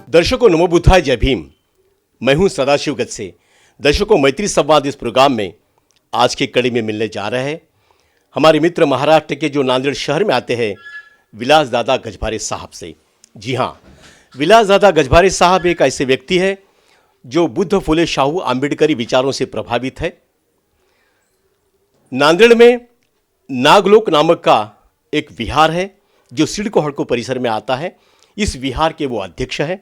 दर्शकों नमो बुद्धाय, जय भीम। मैं हूं सदाशिव गज से। दर्शकों, मैत्री संवाद इस प्रोग्राम में आज की कड़ी में मिलने जा रहे हैं हमारे मित्र महाराष्ट्र के जो नांदेड़ शहर में आते हैं विलास दादा गजभारे साहब से। जी हाँ, विलास दादा गजभारे साहब एक ऐसे व्यक्ति है जो बुद्ध फुले शाहू आम्बेडकरी विचारों से प्रभावित है। नांदेड़ में नागलोक नामक का एक विहार है जो सिडको हड़को परिसर में आता है। इस विहार के वो अध्यक्ष है।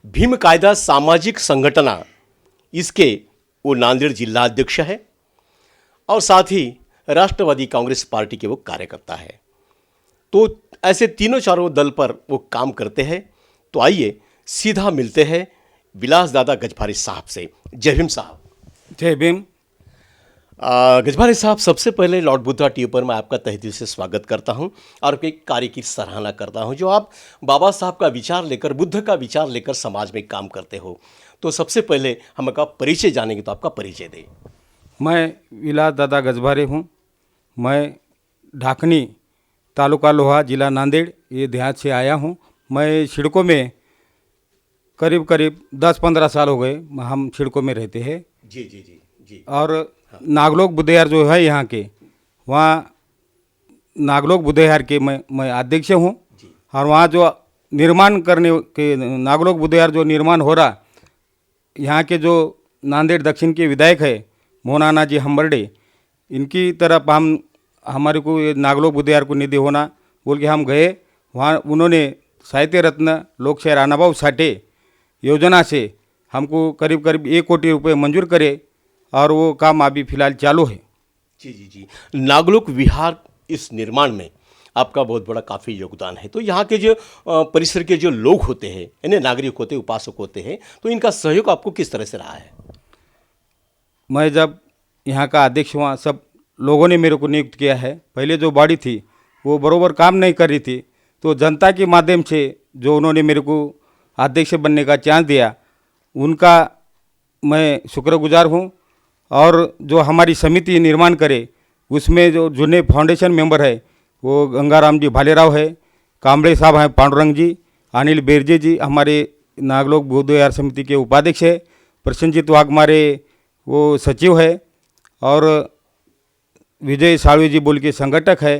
भीम कायदा सामाजिक संगठना, इसके वो नांदेड़ जिला अध्यक्ष है और साथ ही राष्ट्रवादी कांग्रेस पार्टी के वो कार्यकर्ता है। तो ऐसे तीनों चारों दल पर वो काम करते हैं। तो आइए सीधा मिलते हैं विलास दादा गजभारे साहब से। जय भीम साहब। जय भीम। गजभारे साहब, सबसे पहले लॉर्ड बुद्धा टीवी पर मैं आपका तहे दिल से स्वागत करता हूं और आपके कार्य की सराहना करता हूं जो आप बाबा साहब का विचार लेकर, बुद्ध का विचार लेकर समाज में काम करते हो। तो सबसे पहले हम आपका परिचय जानेंगे, तो आपका परिचय दें। मैं विलास दादा गजभारे हूँ। मैं ढाकनी, तालुका लोहा, जिला नांदेड़, ये देहात से आया हूँ। मैं सिडको में करीब 10-15 साल हो गए हम सिडको में रहते हैं। जी जी जी जी। और नागलोक बुद्धविहार जो है यहाँ के, वहाँ नागलोक बुद्धविहार के मैं अध्यक्ष हूँ। और वहाँ जो निर्माण करने के, नागलोक बुद्धविहार जो निर्माण हो रहा, यहाँ के जो नांदेड़ दक्षिण के विधायक है मोहनाना जी हम्बर्डे, इनकी तरफ हमारे को ये नागलोक बुद्धविहार को निधि होना बोल के हम गए। वहाँ उन्होंने साहित्य रत्न लोकशाहीर अण्णाभाऊ साठे योजना से हमको करीब 1 कोटी रुपए मंजूर करे और वो काम अभी फिलहाल चालू है। जी जी जी। नागलोक विहार इस निर्माण में आपका बहुत बड़ा काफ़ी योगदान है। तो यहाँ के जो परिसर के जो लोग होते हैं, यानी नागरिक होते हैं, उपासक होते हैं, तो इनका सहयोग आपको किस तरह से रहा है? मैं जब यहाँ का अध्यक्ष हुआ, सब लोगों ने मेरे को नियुक्त किया है। पहले जो बॉडी थी वो बरोबर काम नहीं कर रही थी, तो जनता के माध्यम से जो उन्होंने मेरे को अध्यक्ष बनने का चांस दिया, उनका मैं शुक्रगुजार हूँ। और जो हमारी समिति निर्माण करे, उसमें जो जुने फाउंडेशन मेंबर है वो गंगाराम जी भालेराव है, कांबड़े साहब हैं, पांडुरंग जी, अनिल बेरजे जी हमारे नागलोक बुद्धविहार समिति के उपाध्यक्ष है, प्रसन्नजीत वाघमारे वो सचिव है, और विजय साळवे जी बोल के संगठक है।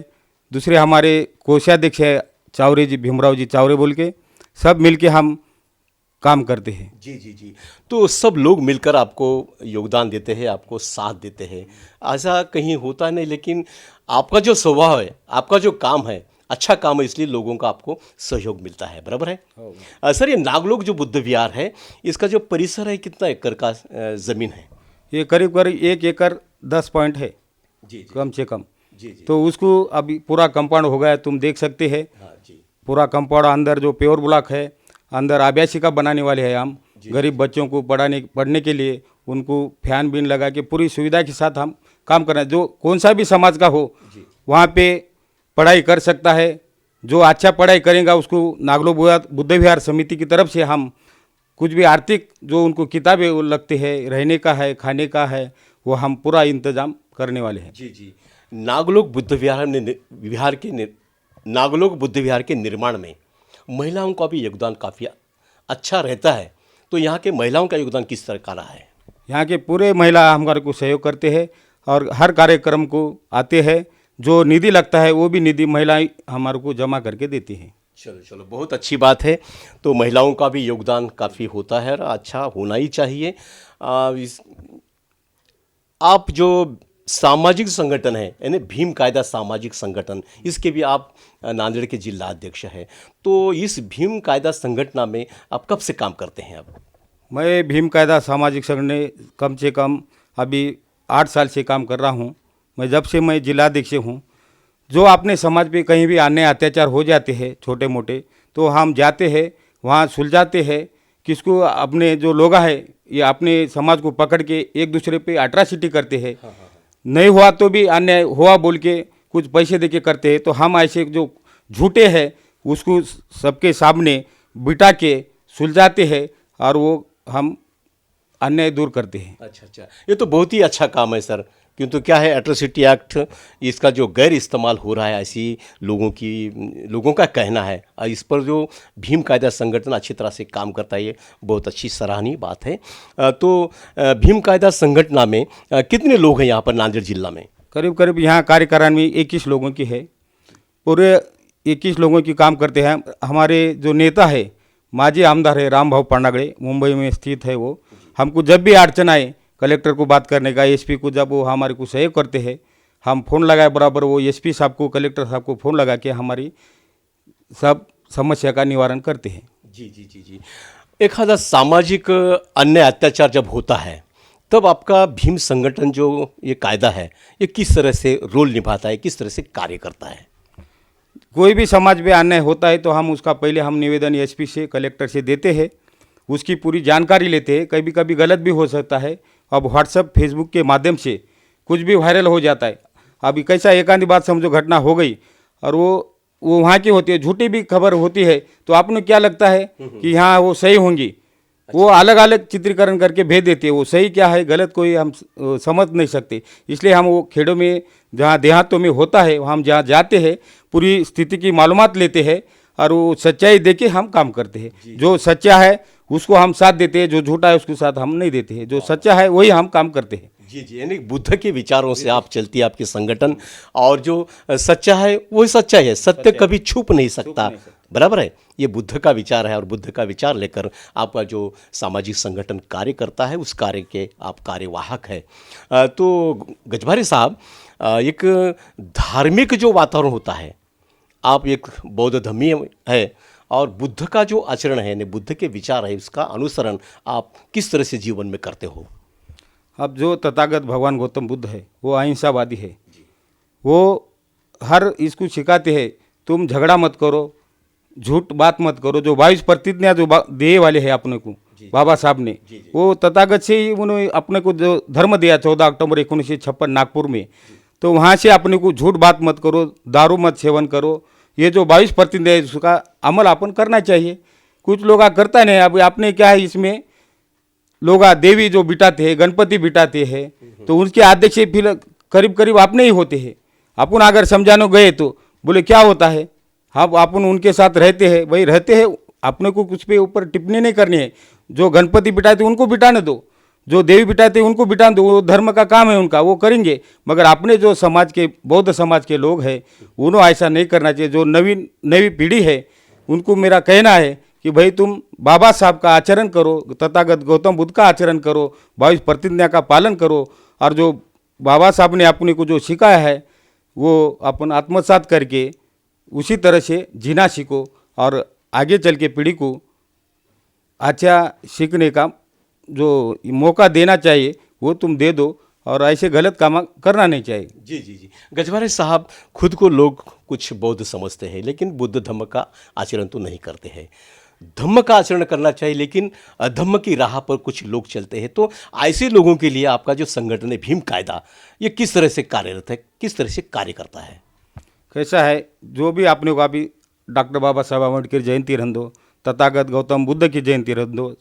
दूसरे हमारे कोषाध्यक्ष है चावरे जी, भीमराव जी चावरे बोल के, सब मिलके हम काम करते हैं। जी जी जी। तो सब लोग मिलकर आपको योगदान देते हैं, आपको साथ देते हैं। ऐसा कहीं होता नहीं, लेकिन आपका जो स्वभाव है, आपका जो काम है, अच्छा काम है, इसलिए लोगों का आपको सहयोग मिलता है। बराबर है सर। ये नागलोक जो बुद्ध विहार है, इसका जो परिसर है, कितना एकड़ का ज़मीन है? ये करीब 1 एकड़ 10 पॉइंट है। जी कम से कम। जी जी। तो उसको अभी पूरा कंपाउंड हो गया है, तुम देख सकते हैं। हाँ जी। पूरा कंपाउंड, अंदर जो प्योर ब्लॉक है, अंदर आभ्यासिका बनाने वाले हैं हम। गरीब बच्चों को पढ़ने के लिए उनको फैन बीन लगा के पूरी सुविधा के साथ हम काम कर रहे हैं। जो कौन सा भी समाज का हो वहाँ पे पढ़ाई कर सकता है। जो अच्छा पढ़ाई करेगा उसको नागलोक बुद्ध विहार समिति की तरफ से हम कुछ भी आर्थिक जो उनको किताबें लगते हैं, रहने का है, खाने का है, वो हम पूरा इंतजाम करने वाले हैं। जी जी। नागलोक बुद्ध विहार के निर्माण में महिलाओं का भी योगदान काफ़ी अच्छा रहता है। तो यहाँ के महिलाओं का योगदान किस तरह का रहा है? यहाँ के पूरे महिला हमारे को सहयोग करते हैं और हर कार्यक्रम को आते हैं। जो निधि लगता है वो भी निधि महिलाएं हमारे को जमा करके देती हैं। चलो चलो, बहुत अच्छी बात है। तो महिलाओं का भी योगदान काफ़ी होता है और अच्छा होना ही चाहिए। आप जो सामाजिक संगठन है, यानी भीम कायदा सामाजिक संगठन, इसके भी आप नांदेड़ के जिला अध्यक्ष हैं। तो इस भीम कायदा संगठन में आप कब से काम करते हैं? अब मैं भीम कायदा सामाजिक संगठन कम से कम अभी 8 साल से काम कर रहा हूँ। जब से मैं जिलाध्यक्ष हूँ, जो अपने समाज पे कहीं भी अन्याय अत्याचार हो जाते हैं छोटे मोटे, तो हम जाते हैं, वहाँ सुलझाते हैं। किसको अपने जो लोग हैं ये अपने समाज को पकड़ के एक दूसरे पे अट्रॉसिटी करते हैं। नहीं हुआ तो भी अन्याय हुआ बोल के कुछ पैसे दे के करते हैं। तो हम ऐसे जो झूठे हैं उसको सबके सामने बिठा के सुलझाते हैं और वो हम अन्याय दूर करते हैं। अच्छा अच्छा, ये तो बहुत ही अच्छा काम है सर। किंतु क्या है, एट्रोसिटी एक्ट इसका जो गैर इस्तेमाल हो रहा है, ऐसी लोगों का कहना है। इस पर जो भीम कायदा संगठन अच्छी तरह से काम करता है, ये बहुत अच्छी सराहनीय बात है। भीम कायदा संगठन में कितने लोग हैं यहाँ पर नांदेड़ जिला में? करीब करीब यहाँ कार्यकारण में 21 लोगों की है। पूरे 21 लोगों की काम करते हैं। हमारे जो नेता है, माजी आमदार है रामभाऊ पांडागड़े, मुंबई में स्थित है। वो हमको जब भी अड़चन आए कलेक्टर को बात करने का, एसपी को, जब वो हमारे को सहयोग करते हैं, हम फ़ोन लगाए बराबर, वो एसपी साहब को, कलेक्टर साहब को फ़ोन लगा के हमारी सब समस्या का निवारण करते हैं। जी जी जी जी। एखादा सामाजिक अन्याय अत्याचार जब होता है, तब आपका भीम संगठन जो ये कायदा है, ये किस तरह से रोल निभाता है, किस तरह से कार्य करता है? कोई भी समाज में अन्याय होता है तो हम उसका पहले हम निवेदन एसपी से, कलेक्टर से देते हैं, उसकी पूरी जानकारी लेते हैं। कभी कभी गलत भी हो सकता है। अब व्हाट्सएप फेसबुक के माध्यम से कुछ भी वायरल हो जाता है। अभी कैसा एक आधी बात समझो घटना हो गई और वो वहाँ की होती है, झूठी भी खबर होती है, तो आपने क्या लगता है कि हाँ वो सही होंगी, वो अलग अलग चित्रीकरण करके भेज देते हैं। वो सही क्या है गलत कोई हम समझ नहीं सकते। इसलिए हम वो खेड़ों में, जहाँ देहातों में होता है, हम जहाँ जाते हैं, पूरी स्थिति की मालूमात लेते हैं और वो सच्चाई देके हम काम करते हैं। जो सच्चा है उसको हम साथ देते हैं, जो झूठा है उसके साथ हम नहीं देते हैं। जो सच्चा है वही हम काम करते हैं। जी जी, यानी बुद्ध के विचारों से आप चलती है आपकी संगठन, और जो सच्चा है वही सच्चा है, सत्य कभी छुप नहीं सकता। बराबर है, ये बुद्ध का विचार है और बुद्ध का विचार लेकर आपका जो सामाजिक संगठन कार्य करता है, उस कार्य के आप कार्यवाहक है। तो गजभारी साहब, एक धार्मिक जो वातावरण होता है, आप एक बौद्ध धर्मी है और बुद्ध का जो आचरण है, यानी बुद्ध के विचार है, उसका अनुसरण आप किस तरह से जीवन में करते हो? अब जो तथागत भगवान गौतम बुद्ध है वो अहिंसावादी है। वो हर इसको सिखाते हैं, तुम झगड़ा मत करो, झूठ बात मत करो। जो 22 प्रतिज्ञा जो दिए वाले हैं अपने को बाबा साहब ने, वो तथागत से ही उन्होंने अपने को जो धर्म दिया 14 अक्टूबर 1956 नागपुर में। तो वहाँ से अपने को झूठ बात मत करो, दारू मत सेवन करो। ये जो 22 प्रतिज्ञा है उसका अमल अपन करना चाहिए। कुछ लोग करता नहीं। अब आपने क्या है, इसमें लोग देवी जो बिठाते हैं, गणपति बिठाते हैं, तो उनके अध्यक्ष फिर करीब करीब अपने ही होते हैं। अपन अगर समझाने गए तो बोले क्या होता है, हम अपन उनके साथ रहते हैं, वही रहते हैं, अपने को कुछ पे ऊपर टिप्पणी नहीं करनी है। जो गणपति बिठाते उनको बिठाने दो, जो देवी बिठाते उनको बिठाने दो, वो धर्म का काम है उनका, वो करेंगे। मगर अपने जो समाज के, बौद्ध समाज के लोग हैं, उन्होंने ऐसा नहीं करना चाहिए। जो नवी पीढ़ी है उनको मेरा कहना है कि भाई तुम बाबा साहब का आचरण करो, तथागत गौतम बुद्ध का आचरण करो, 22 प्रतिज्ञा का पालन करो, और जो बाबा साहब ने अपने को जो सिखाया है वो अपन आत्मसात करके उसी तरह से जीना सीखो, और आगे चल के पीढ़ी को अच्छा सीखने का जो मौका देना चाहिए वो तुम दे दो, और ऐसे गलत काम करना नहीं चाहिए। जी जी जी। गजभारी साहब, खुद को लोग कुछ बौद्ध समझते हैं, लेकिन बुद्ध धम्म का आचरण तो नहीं करते हैं। धम्म का आचरण करना चाहिए, लेकिन अधम्म की राह पर कुछ लोग चलते हैं। तो ऐसे लोगों के लिए आपका जो संगठन है भीम कायदा, ये किस तरह से कार्यरत है, किस तरह से कार्य करता है? कैसा है, जो भी आपने को अभी डॉक्टर बाबा साहब अम्बेडकर जयंती रह दो, तथागत गौतम बुद्ध की जयंती रह दो,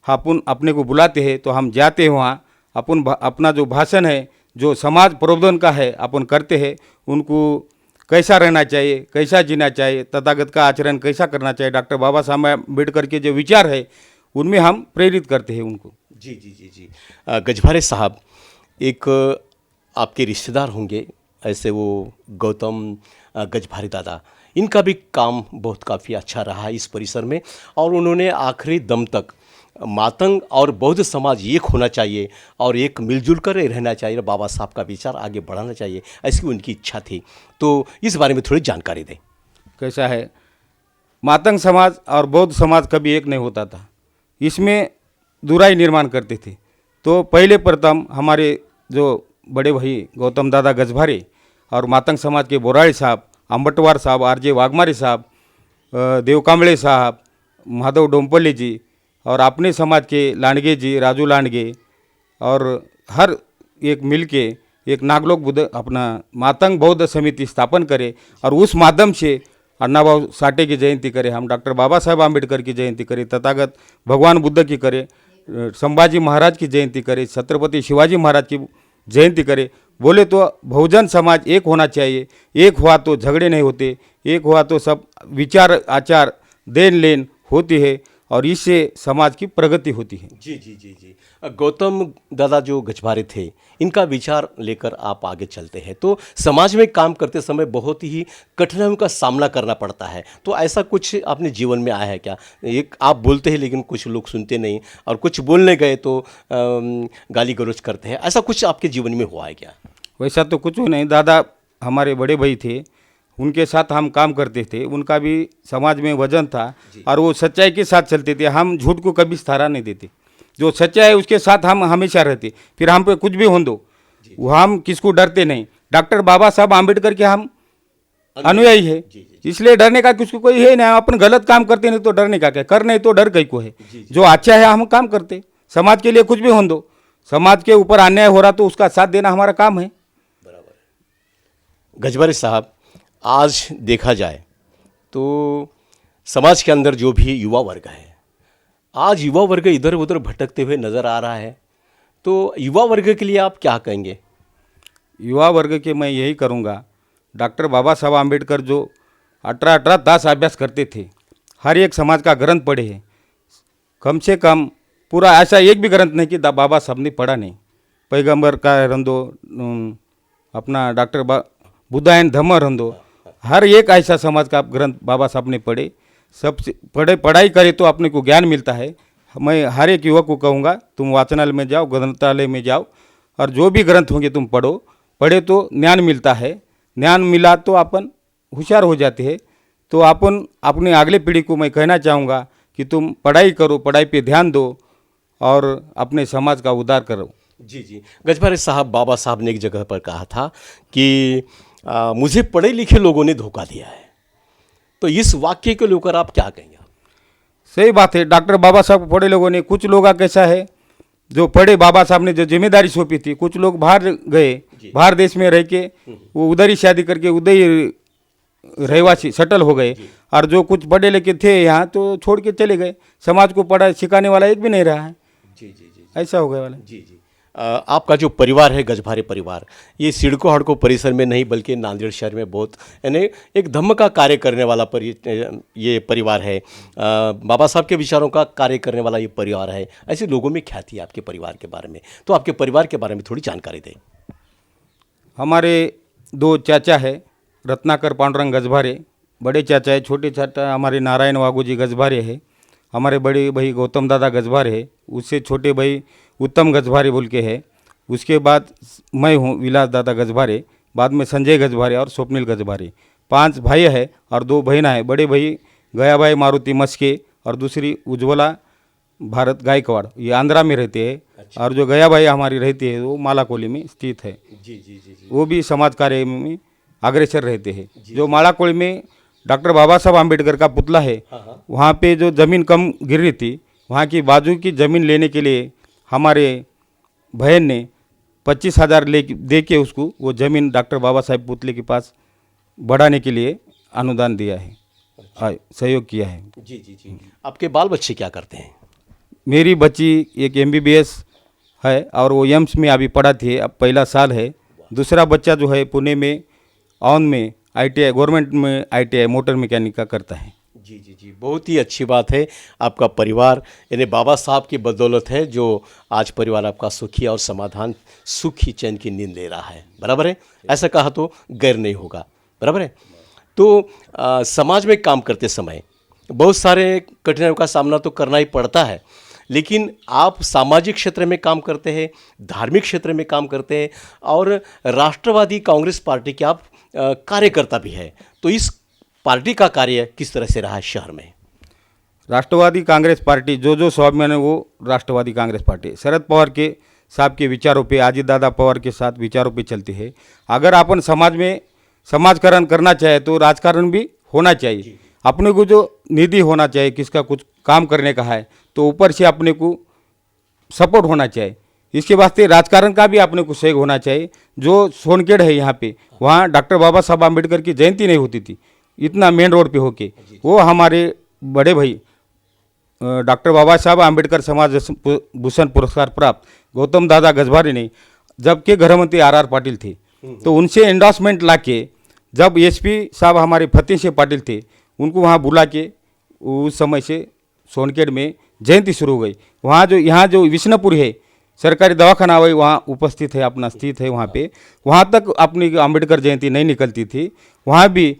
अपन अपने को बुलाते हैं तो हम जाते हैं वहाँ। अपन अपना जो भाषण है, जो समाज प्रबोधन का है, अपन करते हैं। उनको कैसा रहना चाहिए, कैसा जीना चाहिए, तथागत का आचरण कैसा करना चाहिए, डॉक्टर बाबा साहब अम्बेडकर के जो विचार है उनमें हम प्रेरित करते हैं उनको। जी जी जी जी। गजभारी साहब, एक आपके रिश्तेदार होंगे ऐसे, वो गौतम गजभारी दादा, इनका भी काम बहुत काफ़ी अच्छा रहा है इस परिसर में, और उन्होंने आखिरी दम तक मातंग और बौद्ध समाज एक होना चाहिए और एक मिलजुल कर रहना चाहिए, बाबा साहब का विचार आगे बढ़ाना चाहिए, ऐसी उनकी इच्छा थी। तो इस बारे में थोड़ी जानकारी दें। कैसा है, मातंग समाज और बौद्ध समाज कभी एक नहीं होता था, इसमें दुराई निर्माण करते थे। तो पहले प्रथम हमारे जो बड़े भाई गौतम दादा गजभारी और मातंग समाज के बोराड़ी साहब, अंबटवार साहब, आरजे वाघमारे साहब, देव कांबळे साहब, माधव डोंपल्ले जी, और अपने समाज के लांडगे जी, राजू लांडगे, और हर एक मिल के एक नागलोक बुद्ध अपना मातंग बौद्ध समिति स्थापन करे, और उस माध्यम से अन्नाभाऊ साठे की जयंती करें, हम डॉक्टर बाबा साहब आम्बेडकर की जयंती करें, तथागत भगवान बुद्ध की करें, संभाजी महाराज की जयंती करें, छत्रपति शिवाजी महाराज की जयंती करें, बोले तो बहुजन समाज एक होना चाहिए। एक हुआ तो झगड़े नहीं होते, एक हुआ तो सब विचार आचार देन लेन होती है और इससे समाज की प्रगति होती है। जी जी जी जी। गौतम दादा जो गजभारे थे, इनका विचार लेकर आप आगे चलते हैं तो समाज में काम करते समय बहुत ही कठिनाइयों का सामना करना पड़ता है। तो ऐसा कुछ अपने जीवन में आया है क्या? एक आप बोलते हैं लेकिन कुछ लोग सुनते नहीं, और कुछ बोलने गए तो गाली गलौज करते हैं, ऐसा कुछ आपके जीवन में हुआ है क्या? वैसा तो कुछ नहीं, दादा हमारे बड़े भाई थे, उनके साथ हम काम करते थे, उनका भी समाज में वजन था और वो सच्चाई के साथ चलते थे। हम झूठ को कभी सहारा नहीं देते, जो सच्चाई है उसके साथ हम हमेशा रहते। फिर हम पे कुछ भी हो दो, वो हम किसको डरते नहीं। डॉक्टर बाबा साहब आम्बेडकर के हम अनुयायी है, इसलिए डरने का किसको कोई है नहीं। हम अपन गलत काम करते नहीं तो डरने का क्या, कर नहीं तो डर कहीं को है। जो अच्छा है हम काम करते, समाज के लिए कुछ भी हो दो, समाज के ऊपर अन्याय हो रहा तो उसका साथ देना हमारा काम है। गजभारे साहब, आज देखा जाए तो समाज के अंदर जो भी युवा वर्ग है, आज युवा वर्ग इधर उधर भटकते हुए नज़र आ रहा है, तो युवा वर्ग के लिए आप क्या कहेंगे? युवा वर्ग के मैं यही करूँगा, डॉक्टर बाबा साहब आम्बेडकर जो 18-18 तास अभ्यास करते थे, हर एक समाज का ग्रंथ पढ़े हैं, कम से कम पूरा ऐसा एक भी ग्रंथ नहीं कि बाबा साहब ने पढ़ा नहीं। पैगंबर का रंदो, अपना डॉक्टर बुद्धायन धम्म रंदो, हर एक ऐसा समाज का ग्रंथ बाबा साहब ने पढ़े। सबसे पढ़ाई करे तो अपने को ज्ञान मिलता है। मैं हर एक युवक को कहूँगा, तुम वाचनालय में जाओ, ग्रंथालय में जाओ और जो भी ग्रंथ होंगे तुम पढ़ो। पढ़े तो ज्ञान मिलता है, ज्ञान मिला तो अपन होशियार हो जाते हैं। तो अपन अपने अगले पीढ़ी को मैं कहना चाहूँगा कि तुम पढ़ाई करो, पढ़ाई पे ध्यान दो और अपने समाज का उद्धार करो। जी जी। गजभारे साहब, बाबा साहब ने एक जगह पर कहा था कि मुझे पढ़े लिखे लोगों ने धोखा दिया है, तो इस वाक्य को लेकर आप क्या कहेंगे? सही बात है, डॉक्टर बाबा साहब पढ़े लोगों ने, कुछ लोग कैसा है जो पढ़े, बाबा साहब ने जो जिम्मेदारी सौंपी थी, कुछ लोग बाहर गए, बाहर देश में रह के वो उधर ही शादी करके उधर ही रहवासी सेटल हो गए, और जो कुछ पढ़े लिखे थे यहाँ तो छोड़ के चले गए। समाज को पढ़ा सिखाने वाला एक भी नहीं रहा है। जी जी जी। ऐसा हो गया वाला। जी जी। आपका जो परिवार है, गजभारे परिवार, ये सिडको हड़को परिसर में नहीं बल्कि नांदेड़ शहर में बहुत यानी एक धम्म का कार्य करने वाला ये परिवार है। बाबा साहब के विचारों का कार्य करने वाला ये परिवार है। ऐसे लोगों में ख्याति है आपके परिवार के बारे में, तो आपके परिवार के बारे में थोड़ी जानकारी दें। हमारे 2 चाचा है, रत्नाकर पांडुरंग गजभारे, बड़े चाचा है। छोटे चाचा हमारे नारायण वागूजी गजभारे है। हमारे बड़े भाई गौतम दादा गजभारे है, उससे छोटे भाई उत्तम गजभारे बोल के है। उसके बाद मैं हूँ विलास दादा गजभारे, बाद में संजय गजभारे और स्वप्निल गजभारे। 5 भाई है और 2 बहना है। बड़े भाई गयाबाई मारुति मस्के और दूसरी उज्ज्वला भारत गायकवाड़, ये आंध्रा में रहते हैं। अच्छा। और जो गयाबाई हमारी रहती है वो मालाकोली में स्थित है। जी जी जी जी। वो भी समाज कार्य में अग्रसर रहते हैं। जो मालाकोली में डॉक्टर बाबा साहब आम्बेडकर का पुतला है, वहाँ पे जो ज़मीन कम गिर रही थी, वहाँ की बाजू की ज़मीन लेने के लिए हमारे बहन ने 25,000 दे के उसको वो ज़मीन डॉक्टर बाबा साहब पुतले के पास बढ़ाने के लिए अनुदान दिया है। अच्छा। सहयोग किया है। जी जी जी। आपके बाल बच्चे क्या करते हैं? मेरी बच्ची एक MBBS है और वो एम्स में अभी पढ़ाती है, अब पहला साल है। दूसरा बच्चा जो है पुणे में ऑन में ITI, गवर्नमेंट में ITI मोटर मैकेनिक का करता है। जी जी जी। बहुत ही अच्छी बात है, आपका परिवार यानी बाबा साहब की बदौलत है जो आज परिवार आपका सुखी और समाधान सुखी चैन की नींद ले रहा है। बराबर है, ऐसा कहा तो गैर नहीं होगा। बराबर है। तो समाज में काम करते समय बहुत सारे कठिनाइयों का सामना तो करना ही पड़ता है, लेकिन आप सामाजिक क्षेत्र में काम करते हैं, धार्मिक क्षेत्र में काम करते हैं और राष्ट्रवादी कांग्रेस पार्टी के आप कार्यकर्ता भी है, तो इस पार्टी का कार्य किस तरह से रहा है शहर में? राष्ट्रवादी कांग्रेस पार्टी जो स्वाभिमान है वो राष्ट्रवादी कांग्रेस पार्टी शरद पवार के साहब के विचारों पे, अजीत दादा पवार के साथ विचारों पे चलती है। अगर अपन समाज में समाजकरण करना चाहे तो राजकारण भी होना चाहिए। अपने को जो निधि होना चाहिए, किसका कुछ काम करने का है तो ऊपर से अपने को सपोर्ट होना चाहिए। इसके वास्ते राजकारण का भी अपने को सहयोग होना चाहिए। जो सोनखेड़ है यहाँ पे, वहाँ डॉक्टर बाबा साहब आम्बेडकर की जयंती नहीं होती थी, इतना मेन रोड पे होके, वो हमारे बड़े भाई डॉक्टर बाबा साहब आम्बेडकर समाज भूषण पुरस्कार प्राप्त गौतम दादा गजभारे ने जबकि गृह मंत्री आर पाटिल थे, तो उनसे एंडोर्समेंट लाके जब एसपी साहब हमारे फतेह सिंह पाटिल थे, उनको वहाँ बुला के उस समय से सोनखेड़ में जयंती शुरू हो गई। वहाँ जो यहाँ जो विष्णुपुर है सरकारी दवाखाना वही वहाँ उपस्थित है, अपना स्थित है वहाँ पे, वहाँ तक अपनी अंबेडकर जयंती नहीं निकलती थी। वहाँ भी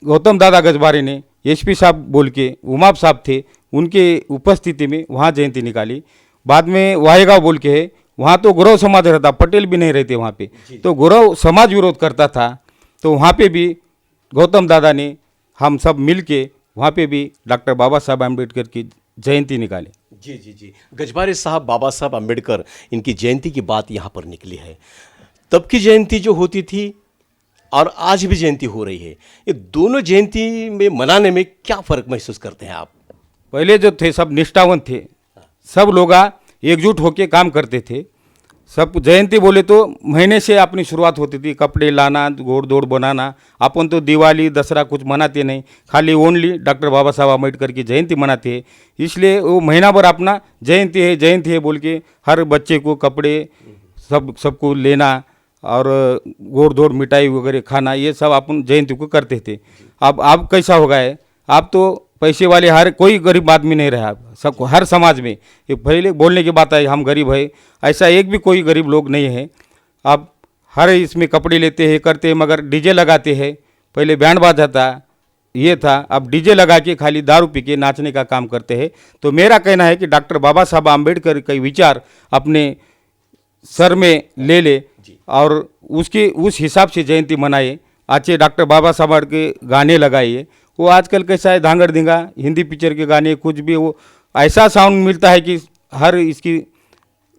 गौतम दादा गजबारी ने एसपी साहब बोल के उमाप साहब थे, उनके उपस्थिति में वहाँ जयंती निकाली। बाद में वाहेगांव बोल के है, वहाँ तो गौरव समाज रहता, पटेल भी नहीं रहते वहाँ पे, तो गौरव समाज विरोध करता था। तो वहाँ पे भी गौतम दादा ने हम सब मिल के वहाँ पे भी डॉक्टर बाबा साहब अम्बेडकर की जयंती निकाली। जी जी जी, गजबारे साहब बाबा साहब अम्बेडकर इनकी जयंती की बात यहाँ पर निकली है। तब की जयंती जो होती थी और आज भी जयंती हो रही है, ये दोनों जयंती में मनाने में क्या फ़र्क महसूस करते हैं आप? पहले जो थे सब निष्ठावंत थे, सब लोग एकजुट होके काम करते थे। सब जयंती बोले तो महीने से अपनी शुरुआत होती थी, कपड़े लाना, घोड़ दौड़ बनाना। अपन तो दिवाली दसरा कुछ मनाते नहीं, खाली ओनली डॉक्टर बाबा साहब अम्बेडकर की जयंती मनाते हैं। इसलिए वो महीना भर अपना जयंती है बोल के हर बच्चे को कपड़े सबको लेना और घोड़ दौड़ मिठाई वगैरह खाना, ये सब अपन जयंती को करते थे। अब कैसा हो गया है, अब तो पैसे वाले हर कोई गरीब आदमी नहीं रहा, सबको हर समाज में। ये पहले बोलने की बात है हम गरीब है, ऐसा एक भी कोई गरीब लोग नहीं है। अब हर इसमें कपड़े लेते हैं करते हैं, मगर डीजे लगाते हैं। पहले बैंड बाजा था, ये था, अब डीजे लगा के खाली दारू पी के नाचने का काम करते हैं। तो मेरा कहना है कि डॉक्टर बाबा साहब अम्बेडकर के विचार अपने सर में ले और उसके उस हिसाब से जयंती मनाए। अच्छे डॉक्टर बाबा साहब के गाने लगाइए। वो आजकल कैसा है, धांगड़ धिंगा हिंदी पिक्चर के गाने, कुछ भी वो ऐसा साउंड मिलता है कि हर इसकी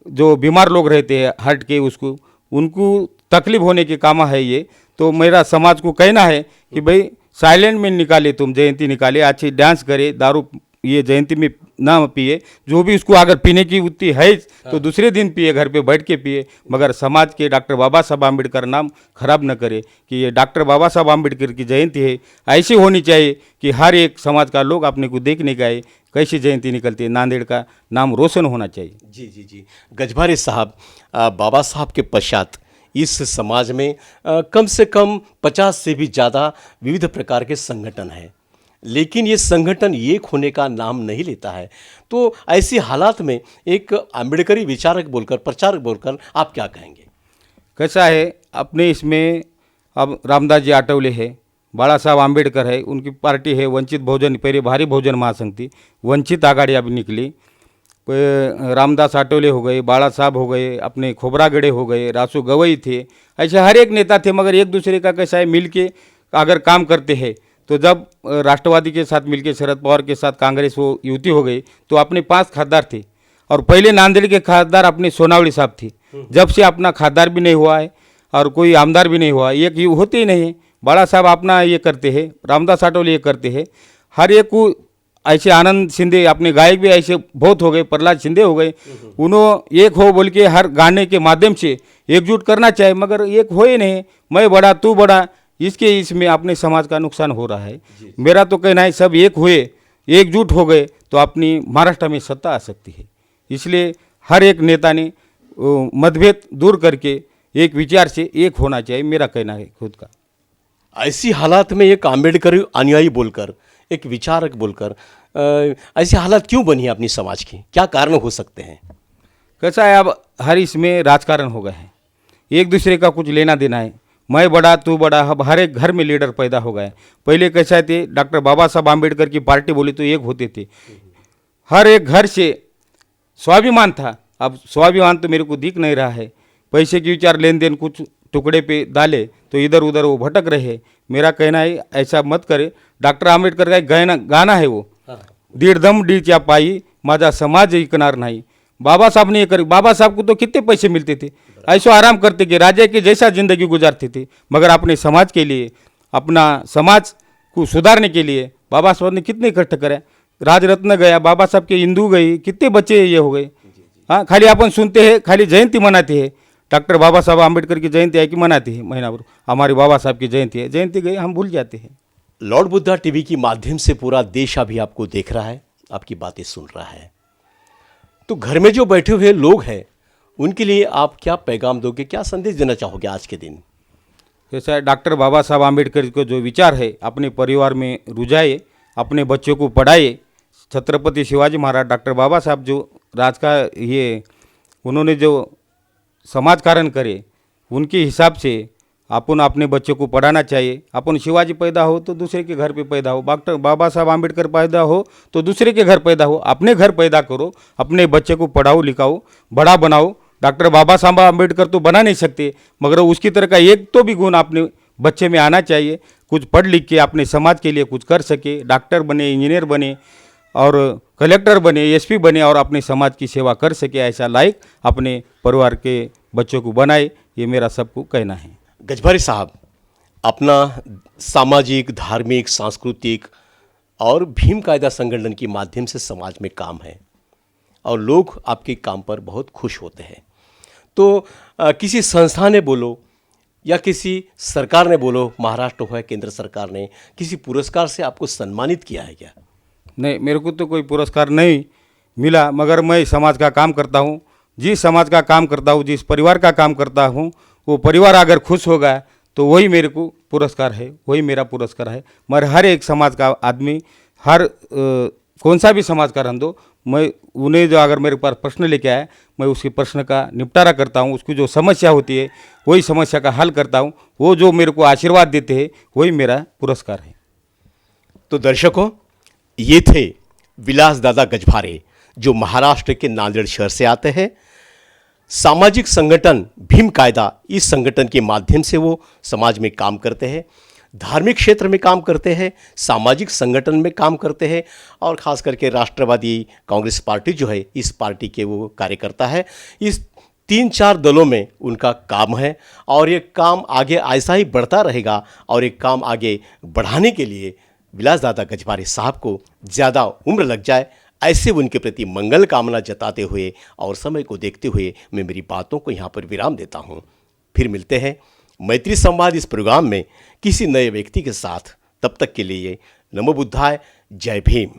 जो बीमार लोग रहते हैं हार्ट के उनको तकलीफ होने के काम है ये। तो मेरा समाज को कहना है कि भाई साइलेंट में निकाले, तुम जयंती निकाले, अच्छी डांस करे, दारू ये जयंती में ना पिए। जो भी उसको अगर पीने की उतनी है तो दूसरे दिन पिए, घर पे बैठ के पिए, मगर समाज के डॉक्टर बाबा साहब अम्बेडकर नाम खराब न करे। कि ये डॉक्टर बाबा साहब अम्बेडकर की जयंती है, ऐसी होनी चाहिए कि हर एक समाज का लोग अपने को देखने का है कैसी जयंती निकलती है, नांदेड़ का नाम रोशन होना चाहिए। जी जी जी, गजबारे साहब, बाबा साहब के पश्चात इस समाज में कम से कम 50 से भी ज़्यादा विविध प्रकार के संगठन हैं, लेकिन ये संगठन एक होने का नाम नहीं लेता है। तो ऐसी हालात में एक अम्बेडकरी विचारक बोलकर, प्रचारक बोलकर आप क्या कहेंगे? कैसा है, अपने इसमें अब रामदास जी आठवले है, बाला साहब आम्बेडकर है, उनकी पार्टी है वंचित बहुजन, पहले भारी बहुजन महासंघ थी, वंचित आघाड़ी अभी निकली। रामदास आठवले हो गए, बाला साहब हो गए, अपने खोबरागड़े हो गए, रासू गवई थे, ऐसे हर एक नेता थे, मगर एक दूसरे का कैसा है मिल के अगर काम करते हैं। तो जब राष्ट्रवादी के साथ मिलके शरद पवार के साथ कांग्रेस वो युति हो गई, तो अपने 5 खासदार थे, और पहले नांदेड़ के खासदार अपने सोनावड़ी साहब थे। जब से अपना खासदार भी नहीं हुआ है और कोई आमदार भी नहीं हुआ, एक होते ही नहीं है। बड़ा साहब अपना ये करते हैं, रामदास आठवले ये करते हैं, हर एक को ऐसे आनंद शिंदे अपने गायक भी ऐसे बहुत हो गए, प्रहलाद शिंदे हो गए, उन्होंने एक हो बोल के हर गाने के माध्यम से एकजुट करना चाहिए, मगर एक हो ही नहीं। मैं बड़ा तू बड़ा, इसमें अपने समाज का नुकसान हो रहा है। मेरा तो कहना है सब एक हुए, एकजुट हो गए तो अपनी महाराष्ट्र में सत्ता आ सकती है। इसलिए हर एक नेता ने मतभेद दूर करके एक विचार से एक होना चाहिए, मेरा कहना है खुद का। ऐसी हालात में एक अम्बेडकरी अनुयायी बोलकर, एक विचारक बोलकर ऐसी हालात क्यों बनी है अपनी समाज की? क्या कारण हो सकते हैं? कैसा है, अब हर इसमें राजकारण हो गए हैं, एक दूसरे का कुछ लेना देना है, मैं बड़ा तू बड़ा। अब हर एक घर में लीडर पैदा हो गए। पहले कैसा थे, डॉक्टर बाबा साहब आम्बेडकर की पार्टी बोली तो एक होते थे, हर एक घर से स्वाभिमान था। अब स्वाभिमान तो मेरे को दिख नहीं रहा है, पैसे की विचार लेन देन कुछ टुकड़े पे डाले तो इधर उधर वो भटक रहे। मेरा कहना है ऐसा मत करे। डॉक्टर आंबेडकर का एक गाना है वो, दीड दम डीच्या पायी माझा समाज ऐकणार नाही। बाबा साहब ने ये कर, बाबा साहब को तो कितने पैसे मिलते थे, ऐसो आराम करते कि राजा के जैसा जिंदगी गुजारते थे, मगर अपने समाज के लिए, अपना समाज को सुधारने के लिए बाबा साहब ने कितने कष्ट करे। राजरत्न गया, बाबा साहब के हिंदू गई, कितने बच्चे ये हो गए। हाँ, खाली अपन सुनते हैं, खाली जयंती मनाते हैं, डॉक्टर बाबा साहब आम्बेडकर की जयंती है कि मनाते हैं महीना भर, हमारे बाबा साहब की जयंती है, जयंती गई हम भूल जाते हैं। लॉर्ड बुद्धा टीवी के माध्यम से पूरा देश अभी आपको देख रहा है, आपकी बातें सुन रहा है। तो घर में जो बैठे हुए लोग हैं उनके लिए आप क्या पैगाम दोगे, क्या संदेश देना चाहोगे आज के दिन? जैसा है डॉक्टर बाबा साहब आम्बेडकर को जो विचार है अपने परिवार में रुझाए, अपने बच्चों को पढ़ाए। छत्रपति शिवाजी महाराज डॉक्टर बाबा साहब जो राज का ये उन्होंने जो समाज कारण करे, उनके हिसाब से अपन अपने बच्चों को पढ़ाना चाहिए। अपन शिवाजी पैदा हो तो दूसरे के घर पे पैदा हो, डॉक्टर बाबा साहब आम्बेडकर पैदा हो तो दूसरे के घर पैदा हो, अपने घर पैदा करो, अपने बच्चे को पढ़ाओ लिखाओ, बड़ा बनाओ। डॉक्टर बाबा साहब आम्बेडकर तो बना नहीं सकते, मगर उसकी तरह का एक तो भी गुण अपने बच्चे में आना चाहिए। कुछ पढ़ लिख के अपने समाज के लिए कुछ कर सके, डॉक्टर बने, इंजीनियर बने और कलेक्टर बने, एसपी बने और अपने समाज की सेवा कर सके, ऐसा लायक अपने परिवार के बच्चों को बनाए, ये मेरा सबको कहना है। गजभारी साहब, अपना सामाजिक, धार्मिक, सांस्कृतिक और भीम कायदा संगठन के माध्यम से समाज में काम है और लोग आपके काम पर बहुत खुश होते हैं। तो किसी संस्था ने बोलो या किसी सरकार ने बोलो, महाराष्ट्र हो या केंद्र सरकार ने किसी पुरस्कार से आपको सम्मानित किया है क्या? नहीं, मेरे को तो कोई पुरस्कार नहीं मिला, मगर मैं समाज का काम करता हूँ। जिस समाज का काम करता हूँ, जिस परिवार का काम करता हूँ, वो परिवार अगर खुश होगा तो वही मेरे को पुरस्कार है, वही मेरा पुरस्कार है। मगर हर एक समाज का आदमी, हर कौन सा भी समाज का रहने दो, मैं उन्हें जो अगर मेरे पास प्रश्न लेके आए, मैं उसके प्रश्न का निपटारा करता हूँ। उसकी जो समस्या होती है वही समस्या का हल करता हूँ। वो जो मेरे को आशीर्वाद देते हैं वही मेरा पुरस्कार है। तो दर्शकों, ये थे विलास दादा गजभारे, जो महाराष्ट्र के नांदेड़ शहर से आते हैं। सामाजिक संगठन भीम कायदा, इस संगठन के माध्यम से वो समाज में काम करते हैं, धार्मिक क्षेत्र में काम करते हैं, सामाजिक संगठन में काम करते हैं और ख़ास करके राष्ट्रवादी कांग्रेस पार्टी जो है, इस पार्टी के वो कार्यकर्ता है। इस 3-4 दलों में उनका काम है और ये काम आगे ऐसा ही बढ़ता रहेगा और एक काम आगे बढ़ाने के लिए विलास दादा गजभारे साहब को ज़्यादा उम्र लग जाए, ऐसे उनके प्रति मंगल कामना जताते हुए और समय को देखते हुए मैं मेरी बातों को यहाँ पर विराम देता हूँ। फिर मिलते हैं मैत्री संवाद इस प्रोग्राम में किसी नए व्यक्ति के साथ। तब तक के लिए नमो बुद्धाय, जय भीम।